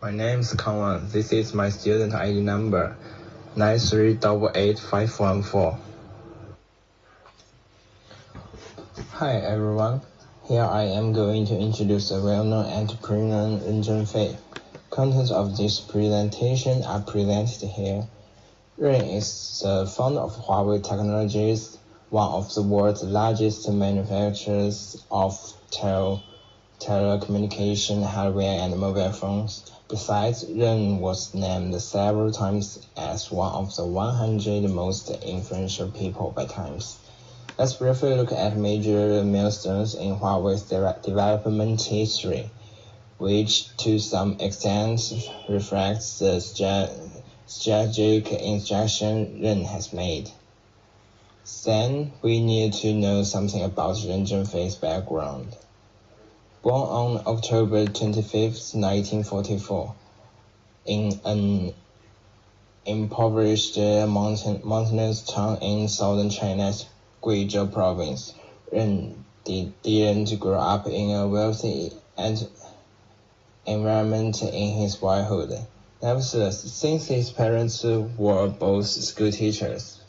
My name is Kangwan. This is my student ID number 9388514. Hi everyone. Here I am going to introduce a well-known entrepreneur Ren Zhengfei. Contents of this presentation are presented here. Ren is the founder of Huawei Technologies, one of the world's largest manufacturers of telecommunication hardware and mobile phones. Besides, Ren was named several times as one of the 100 most influential people by Times. Let's briefly look at major milestones in Huawei's development history, which to some extent reflects the strategic instruction Ren has made. Then, we need to know something about Ren Zhengfei's background. Born on October 25, 1944, in an impoverished mountainous town in southern China's Guizhou province, Ren didn't grow up in a wealthy environment in his boyhood. Nevertheless, since his parents were both school teachers,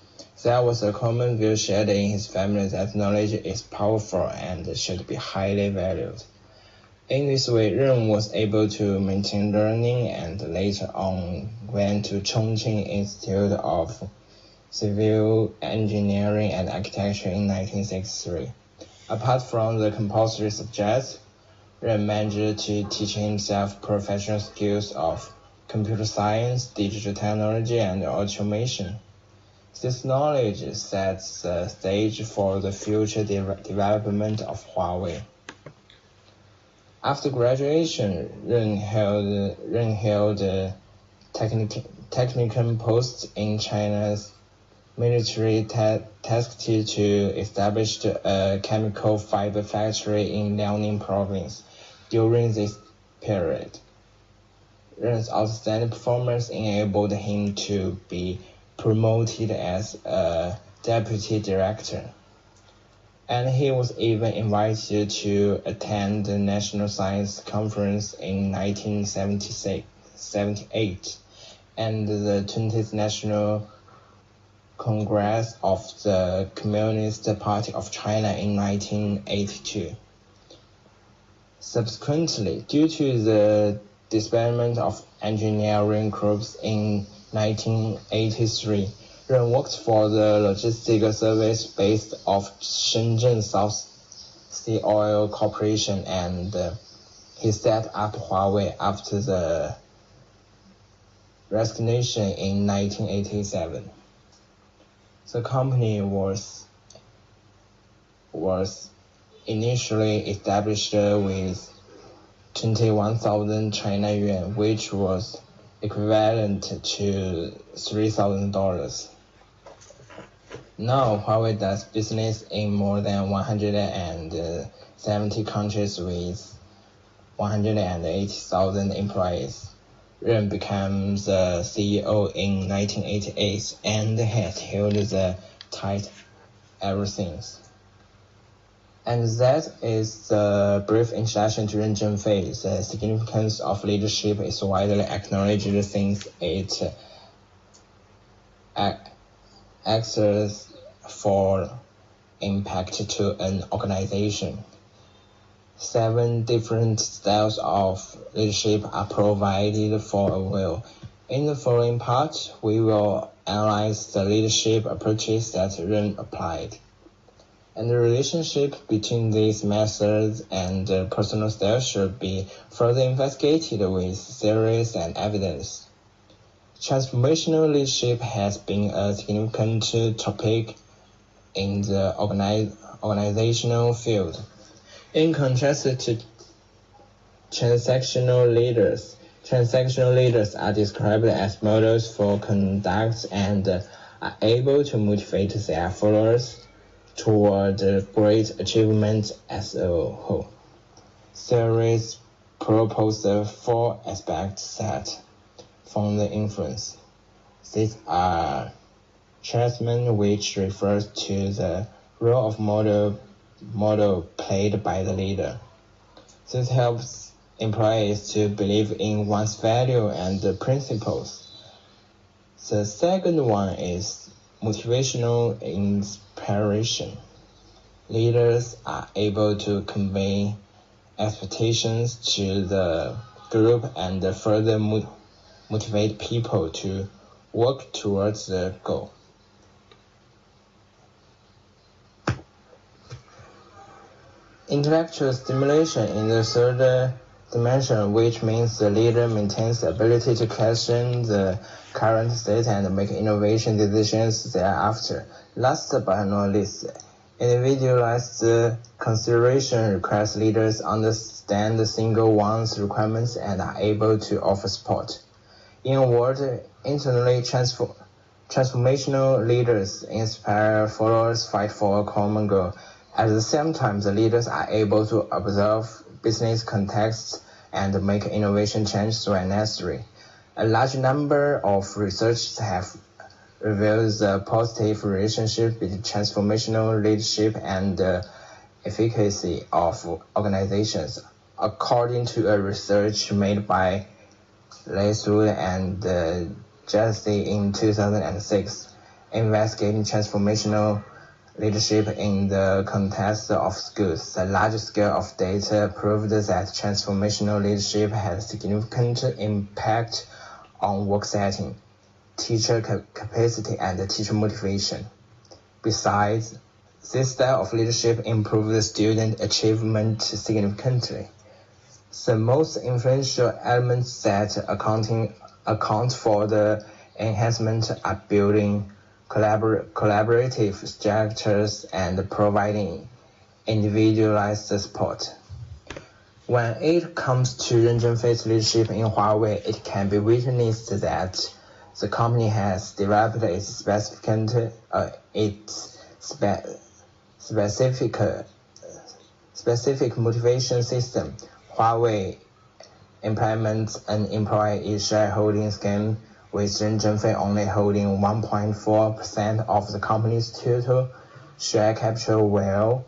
there was a common view shared in his family that knowledge is powerful and should be highly valued. In this way, Ren was able to maintain learning and later on went to Chongqing Institute of Civil Engineering and Architecture in 1963. Apart from the compulsory subjects, Ren managed to teach himself professional skills of computer science, digital technology, and automation. This knowledge sets the stage for the future development of Huawei. After graduation, Ren held technical posts in China's military tasked to establish a chemical fiber factory in Liaoning province. During this period, Ren's outstanding performance enabled him to be promoted as a deputy director, and he was even invited to attend the National Science Conference in 1978 and the 20th National Congress of the Communist Party of China in 1982. Subsequently, due to the disbandment of engineering corps in 1983, Ren worked for the logistics service based off Shenzhen South Sea Oil Corporation, and he set up Huawei after the resignation in 1987. The company was initially established with 21,000 China yuan, which was equivalent to $3,000. Now, Huawei does business in more than 170 countries with 180,000 employees. Ren became the CEO in 1988 and has held the title ever since. And that is the brief introduction to Ren Zhengfei. The significance of leadership is widely acknowledged since it acts for impact to an organization. 7 different styles of leadership are provided for a will. In the following part, we will analyze the leadership approaches that Ren applied. And the relationship between these methods and personal style should be further investigated with theories and evidence. Transformational leadership has been a significant topic in the organizational field. In contrast to transactional leaders are described as models for conduct and are able to motivate their followers toward great achievement as a whole. Theories propose 4 aspects that form the influence. These are charisma, which refers to the role of model played by the leader. This helps employees to believe in one's value and principles. The second one is motivational inspiration. Leaders are able to convey expectations to the group and further motivate people to work towards the goal. Intellectual stimulation in the third dimension, which means the leader maintains the ability to question the current state and make innovation decisions thereafter. Last but not least, individualized consideration requires leaders understand the single one's requirements and are able to offer support. In a word, internally transformational leaders inspire followers, fight for a common goal. At the same time, the leaders are able to observe business contexts and make innovation changes when necessary. A large number of researchers have revealed the positive relationship between transformational leadership and the efficacy of organizations. According to a research made by Lesu and Jesse in 2006, investigating transformational leadership in the context of schools, the large scale of data proved that transformational leadership had significant impact on work setting, teacher capacity, and teacher motivation. Besides, this style of leadership improved the student achievement significantly. The most influential elements that account for the enhancement are building collaborative structures and providing individualized support. When it comes to Ren Zhengfei's leadership in Huawei, it can be witnessed that the company has developed its specific motivation system. Huawei implements an employee shareholding scheme, with Ren Zhengfei only holding 1.4% of the company's total share capital, while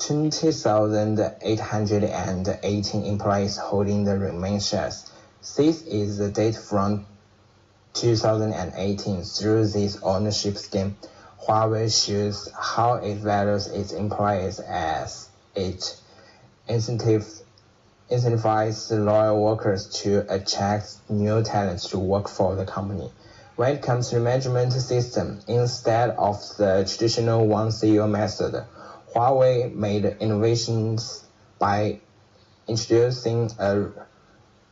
20,818 employees holding the remaining shares. This is the data from 2018. Through this ownership scheme, Huawei shows how it values its employees as it incentivizes loyal workers to attract new talents to work for the company. When it comes to the management system, instead of the traditional one CEO method, Huawei made innovations by introducing a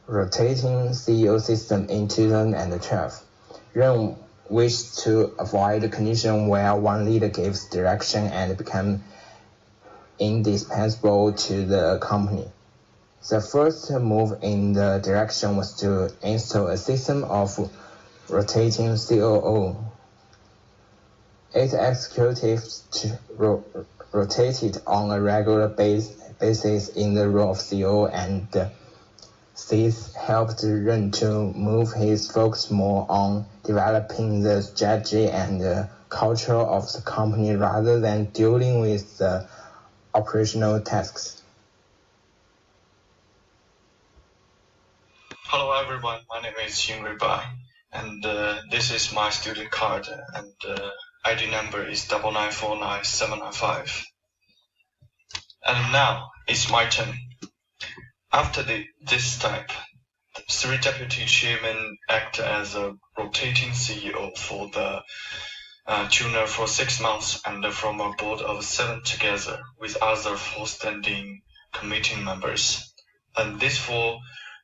rotating CEO system in 2012. Ren wished to avoid a condition where one leader gives direction and becomes indispensable to the company. The first move in the direction was to install a system of rotating COO. 8 executives rotated on a regular basis in the role of CEO, and this helped Ren to move his focus more on developing the strategy and the culture of the company rather than dealing with the operational tasks. Hello everyone, my name is Xingrui Bai, and this is my student card, and ID number is 9949795. And now it's my turn. After this step, the 3 deputy chairmen act as a rotating CEO for the junior for 6 months and from a board of 7 together with other 4 standing committee members. And these 4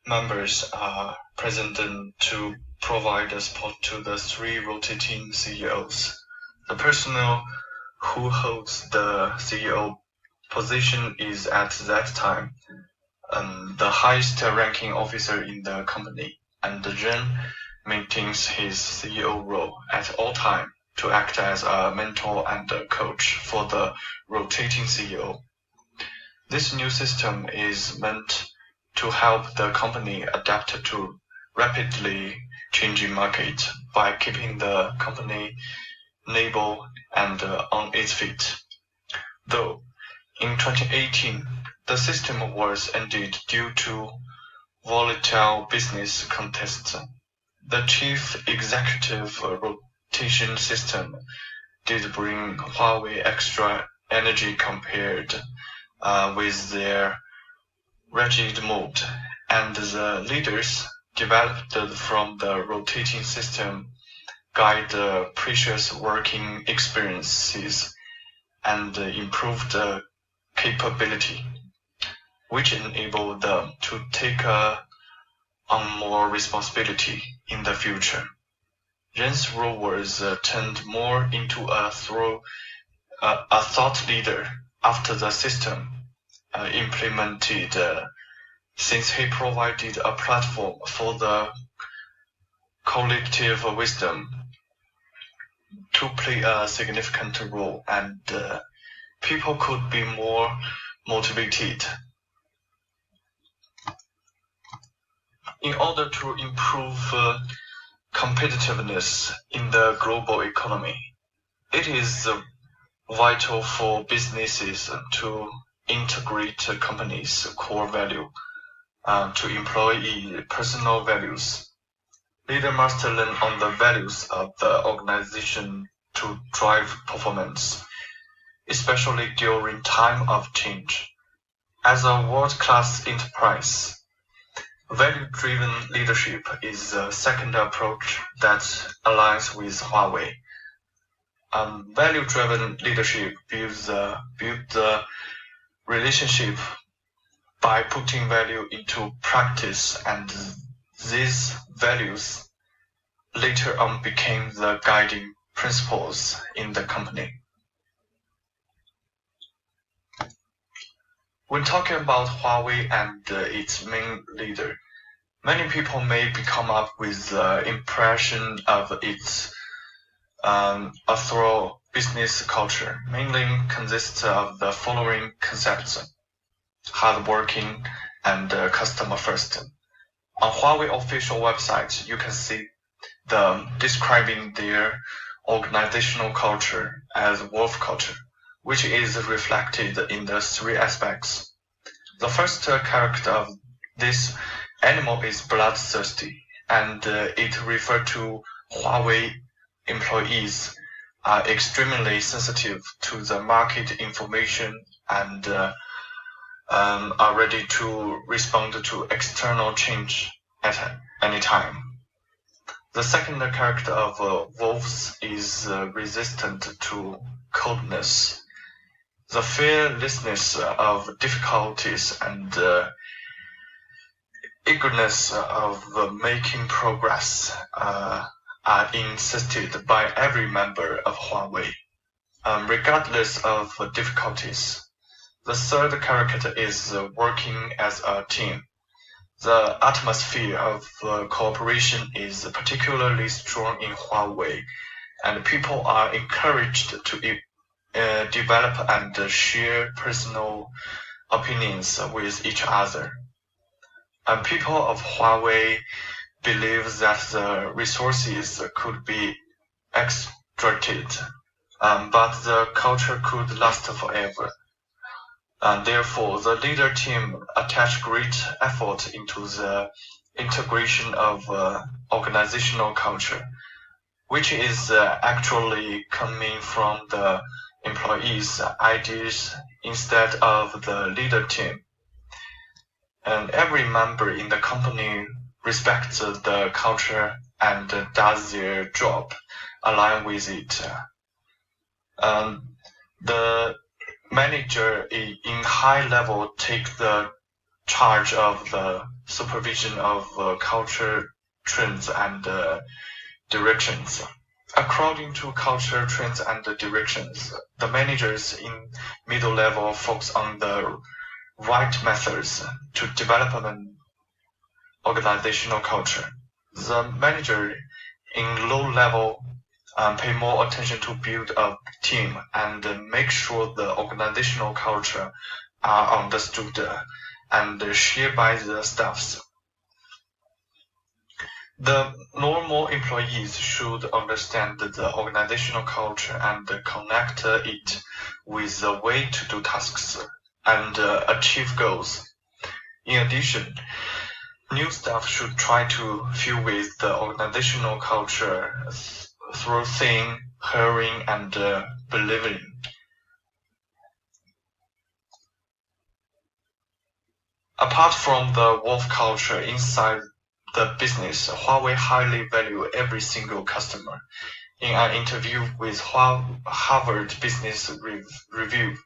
members are present to provide support to the 3 rotating CEOs. The personnel who holds the CEO position is at that time the highest ranking officer in the company, and Ren maintains his CEO role at all times to act as a mentor and a coach for the rotating CEO. This new system is meant to help the company adapt to rapidly changing market by keeping the company nimble and on its feet. Though in 2018, The system was ended due to volatile business contests. The chief executive rotation system did bring Huawei extra energy compared with their rigid mode, and the leaders developed from the rotating system guide precious working experiences and improved capability, which enabled them to take on more responsibility in the future. Ren's role was turned more into a thought leader after the system implemented, since he provided a platform for the collective wisdom to play a significant role, and people could be more motivated. In order to improve competitiveness in the global economy, it is vital for businesses to integrate companies' core value to employee personal values. Leaders must learn on the values of the organization to drive performance, especially during time of change. As a world-class enterprise, value-driven leadership is a second approach that aligns with Huawei. Value-driven leadership builds the relationship by putting value into practice, and these values later on became the guiding principles in the company. When talking about Huawei and its main leader, many people may come up with the impression of its thorough business culture, mainly consists of the following concepts: hardworking and customer first. On Huawei official website, you can see them describing their organizational culture as wolf culture, which is reflected in the three aspects. The first character of this animal is bloodthirsty, and it refers to Huawei employees are extremely sensitive to the market information and are ready to respond to external change at any time. The second character of wolves is resistant to coldness. The fearlessness of difficulties and eagerness of making progress are insisted by every member of Huawei, regardless of difficulties. The third character is working as a team. The atmosphere of cooperation is particularly strong in Huawei, and people are encouraged to develop and share personal opinions with each other. And people of Huawei believe that the resources could be extracted, but the culture could last forever. And therefore, the leader team attach great effort into the integration of organizational culture, which is actually coming from the employees' ideas instead of the leader team. And every member in the company respects the culture and does their job align with it. The manager in high level take the charge of the supervision of culture trends and directions. According to culture trends and directions, the managers in middle level focus on the right methods to develop an organizational culture. The manager in low level pay more attention to build a team and make sure the organizational culture are understood and shared by the staffs. The normal employees should understand the organizational culture and connect it with the way to do tasks and achieve goals. In addition, new staff should try to fit with the organizational culture through seeing, hearing, and believing. Apart from the wolf culture inside the business, Huawei highly value every single customer. In an interview with Harvard Business Review,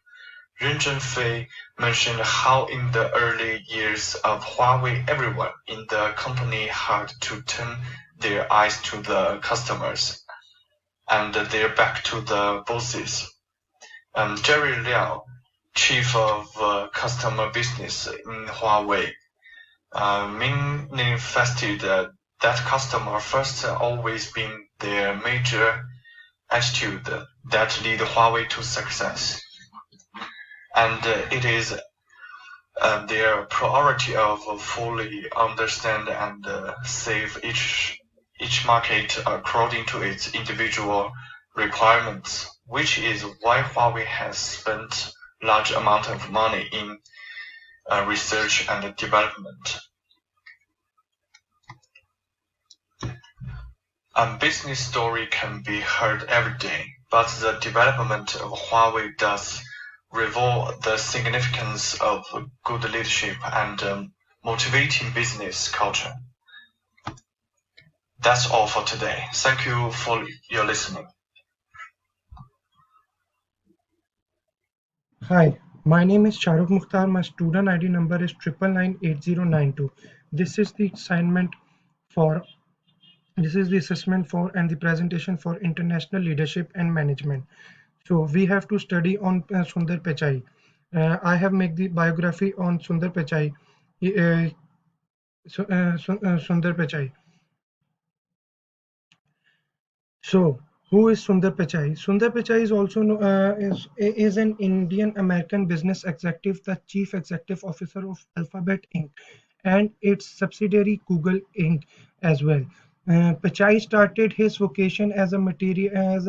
Ren Zhenfei mentioned how in the early years of Huawei, everyone in the company had to turn their eyes to the customers and their back to the bosses. Jerry Liao, chief of customer business in Huawei, manifested that customer first always been their major attitude that lead Huawei to success. And it is their priority of fully understand and save each market according to its individual requirements, which is why Huawei has spent large amount of money in research and development. A business story can be heard every day, but the development of Huawei does reveal the significance of good leadership and motivating business culture. That's all for today. Thank you for your listening. Hi, my name is Shahrukh Mukhtar. My student ID number is 9998092. This is the assignment for this is the assessment for and the presentation for international leadership and management. So we have to study on Sundar Pichai. I have made the biography on Sundar Pichai. Sundar Pichai. So, who is Sundar Pichai? Sundar Pichai is also is an Indian American business executive, the chief executive officer of Alphabet Inc. and its subsidiary Google Inc. as well. Pichai started his vocation as a materials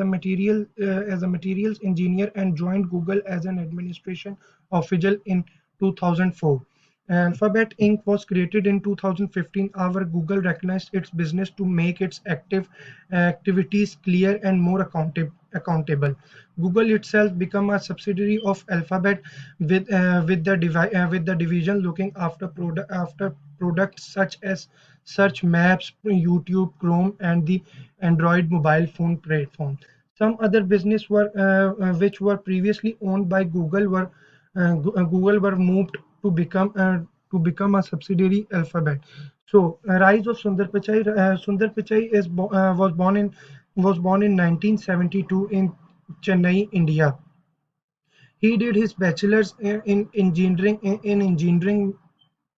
engineer and joined Google as an administration official in 2004. Alphabet Inc. was created in 2015 after Google recognized its business to make its activities clear and more accountable. Google itself became a subsidiary of Alphabet with the division looking after products such as Search, Maps, YouTube, Chrome, and the Android mobile phone platform. Some other business which were previously owned by Google were moved to become a subsidiary Alphabet. So, rise of Sundar Pichai. Sundar Pichai was born in 1972 in Chennai, India. He did his bachelor's in engineering.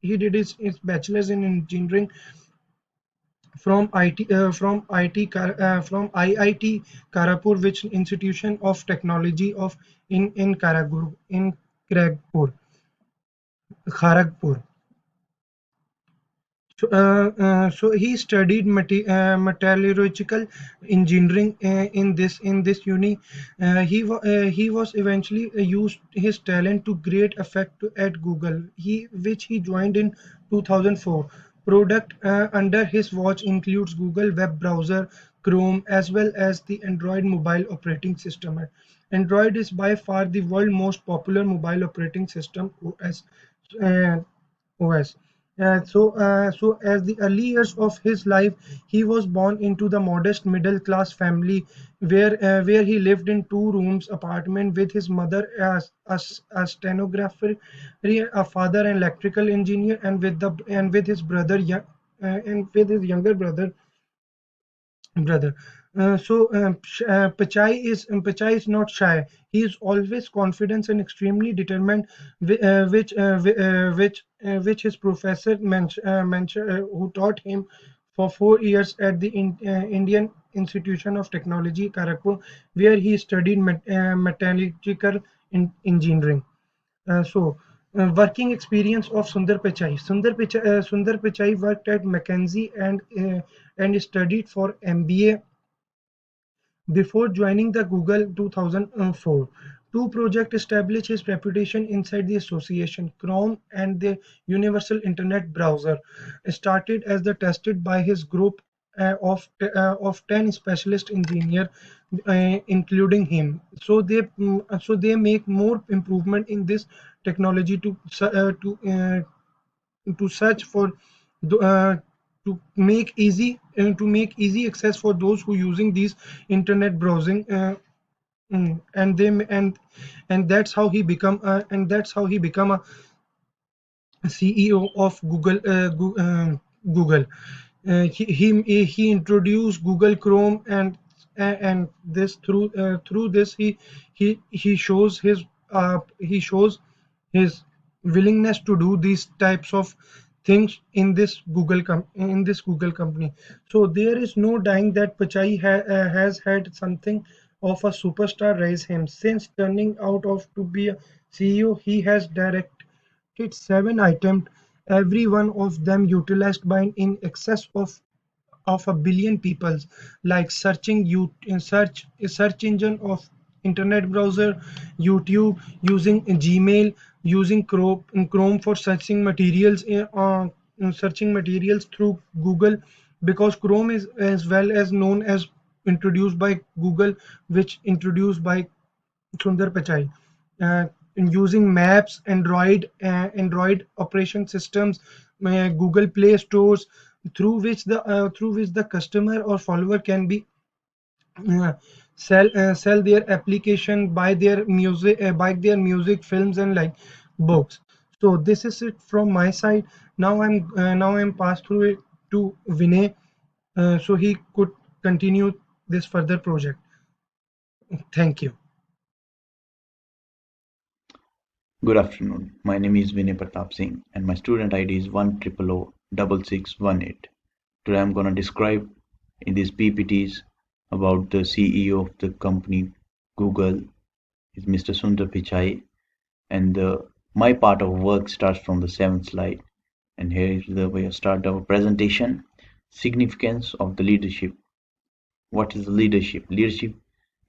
He did his bachelor's in engineering from IIT Kharagpur, which institution of technology of in Kharagpur. So he studied metallurgical engineering in this uni. He was eventually used his talent to great effect at Google. Which he joined in 2004. Product under his watch includes Google web browser, Chrome, as well as the Android mobile operating system. Android is by far the world's most popular mobile operating system OS. Uh, OS. So as the early years of his life, he was born into the modest middle-class family where he lived in two rooms apartment with his mother as a stenographer, a father an electrical engineer, and with his brother and with his younger brother. Pichai is not shy. He is always confident and extremely determined, which his professor who taught him for 4 years at the Indian Institution of Technology, Kharagpur, where he studied metallurgical engineering. Working experience of Sundar Pichai. Sundar Pichai worked at McKinsey and studied for MBA before joining the Google 2004. Two projects established his reputation inside the association. Chrome and the Universal Internet Browser started as the tested by his group of 10 specialist engineers, including him. So they make more improvement in this technology to search for to make easy access for those who using these internet browsing. And they and that's how he become a CEO of Google. He introduced Google Chrome, and this through this he shows his willingness to do these types of things in this Google company. So there is no denying that has had something of a superstar rise him. Since turning out of to be a CEO, he has directed 7 items, every one of them utilized by in excess of a billion people, like search engine of internet browser, YouTube, using Gmail, using Chrome for searching materials through Google, because Chrome is as well as known as introduced by Google, which introduced by Sundar Pichai. In using Maps, Android operation systems, Google Play stores, through which the customer or follower can be uh, sell their application, buy their music, films, and like books. So this is it from my side. Now I'm passed through it to Vinay, so he could continue this further project. Thank you. Good afternoon. My name is Vinay Pratap Singh and my student ID is 1000618. Today I'm going to describe in these PPTs about the CEO of the company Google is Mr. Sundar Pichai, and my part of work starts from the 7th slide. And here is the way I start our presentation. Significance of the leadership. What is the leadership? Leadership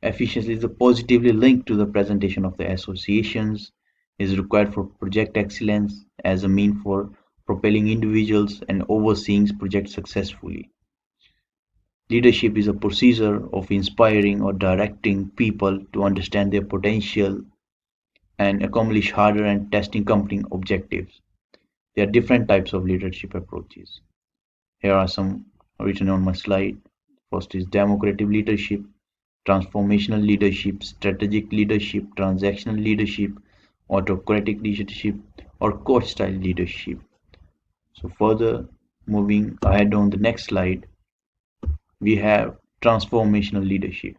efficiency is positively linked to the presentation of the associations, is required for project excellence as a mean for propelling individuals and overseeing projects successfully. Leadership is a procedure of inspiring or directing people to understand their potential and accomplish harder and testing company objectives. There are different types of leadership approaches. Here are some written on my slide. First is democratic leadership, transformational leadership, strategic leadership, transactional leadership, autocratic leadership, or coach style leadership. So further moving ahead on the next slide, we have transformational leadership.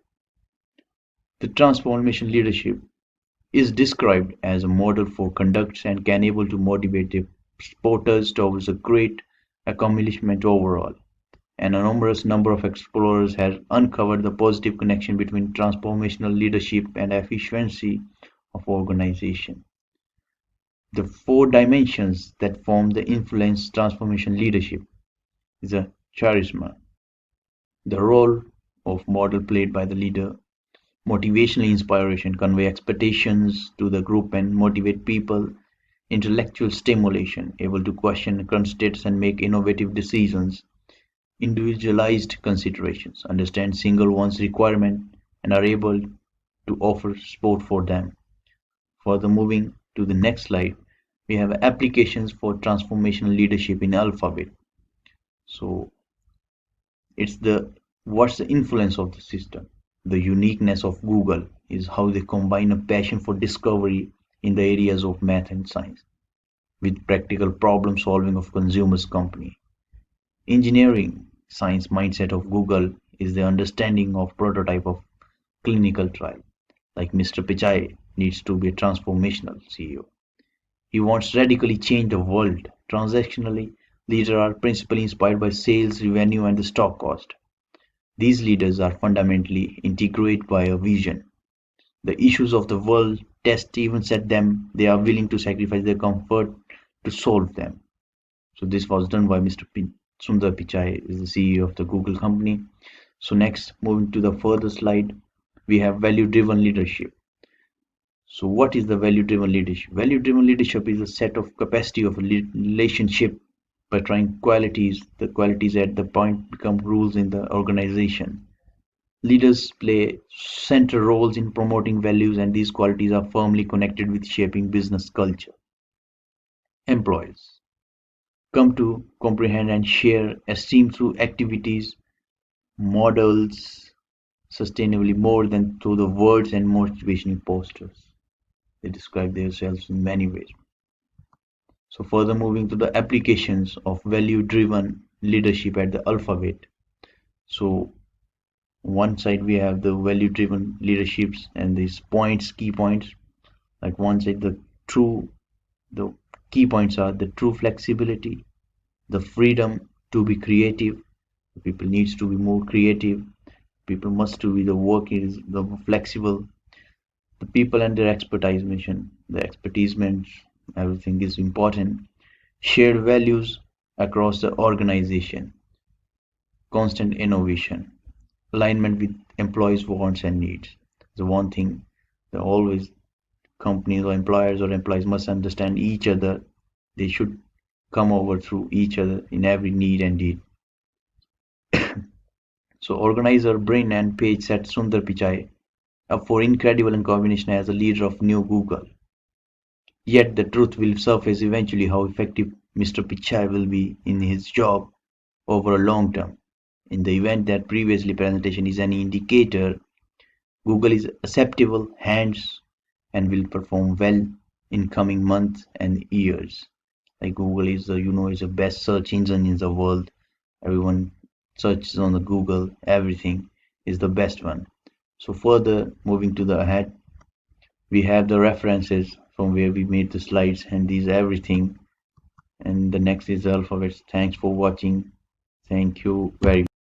The transformational leadership is described as a model for conduct and can able to motivate the supporters towards a great accomplishment overall. And a numerous number of explorers have uncovered the positive connection between transformational leadership and efficiency of organization. The 4 dimensions that form the influence transformation leadership is a charisma, the role of model played by the leader, motivational inspiration, convey expectations to the group and motivate people, intellectual stimulation, able to question current status and make innovative decisions, individualized considerations, understand single one's requirement and are able to offer support for them. Further moving to the next slide, we have applications for transformational leadership in Alphabet. So it's what's the influence of the system? The uniqueness of Google is how they combine a passion for discovery in the areas of math and science with practical problem solving of consumers company. Engineering science mindset of Google is the understanding of prototype of clinical trial. Like Mr. Pichai needs to be a transformational CEO. He wants to radically change the world. Transactionally, leaders are principally inspired by sales, revenue, and the stock cost. These leaders are fundamentally integrated by a vision. The issues of the world test even set them, they are willing to sacrifice their comfort to solve them. So this was done by Mr. Sundar Pichai, is the CEO of the Google company. So next, moving to the further slide, we have value-driven leadership. So what is the value-driven leadership? Value-driven leadership is a set of capacity of a relationship by trying qualities. The qualities at the point become rules in the organization. Leaders play central roles in promoting values, and these qualities are firmly connected with shaping business culture. Employees come to comprehend and share esteem through activities, models, sustainably more than through the words and motivational posters. They describe themselves in many ways. So further moving to the applications of value-driven leadership at the alphabet. So one side we have the value-driven leaderships and these points, key points. Like one side the key points are the true flexibility, the freedom to be creative. People needs to be more creative. People must to be the work is the flexible. The people and their expertise, everything is important. Shared values across the organization, constant innovation, alignment with employees' wants and needs. The one thing that always companies or employees must understand each other. They should come over through each other in every need and deed. So organizer Brin and Page set Sundar Pichai up for incredible and combination as a leader of new Google. Yet the truth will surface eventually how effective Mr. Pichai will be in his job over a long term. In the event that previously presentation is any indicator, Google is acceptable hands and will perform well in coming months and years. Like Google is the best search engine in the world. Everyone searches on the Google, everything is the best one. So further moving to the ahead, we have the references from where we made the slides, and these everything. And the next is the alphabets. Thanks for watching. Thank you very much.